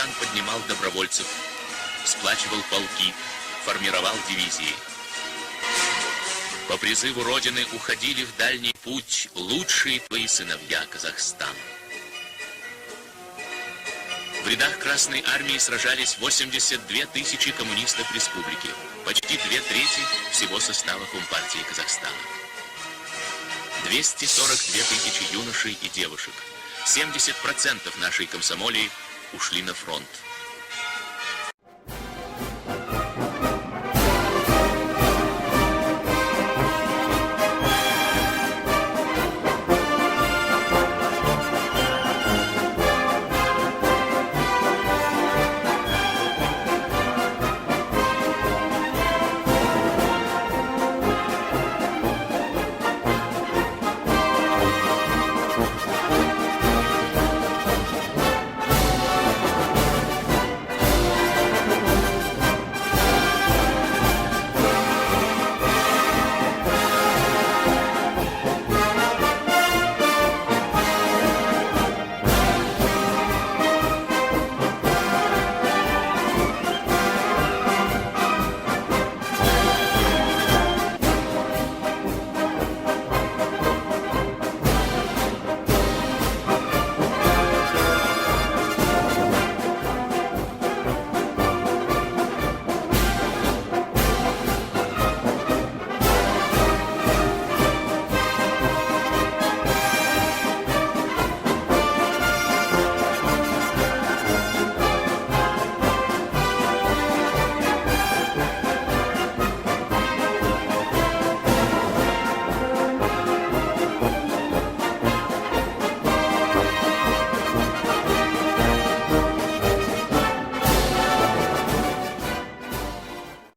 Казахстан поднимал добровольцев, сплачивал полки, формировал дивизии. По призыву Родины уходили в дальний путь лучшие твои сыновья Казахстана. В рядах Красной Армии сражались 82 тысячи коммунистов республики, почти 2/3 всего состава Компартии Казахстана. 242 тысячи юношей и девушек, 70% нашей комсомолии ушли на фронт.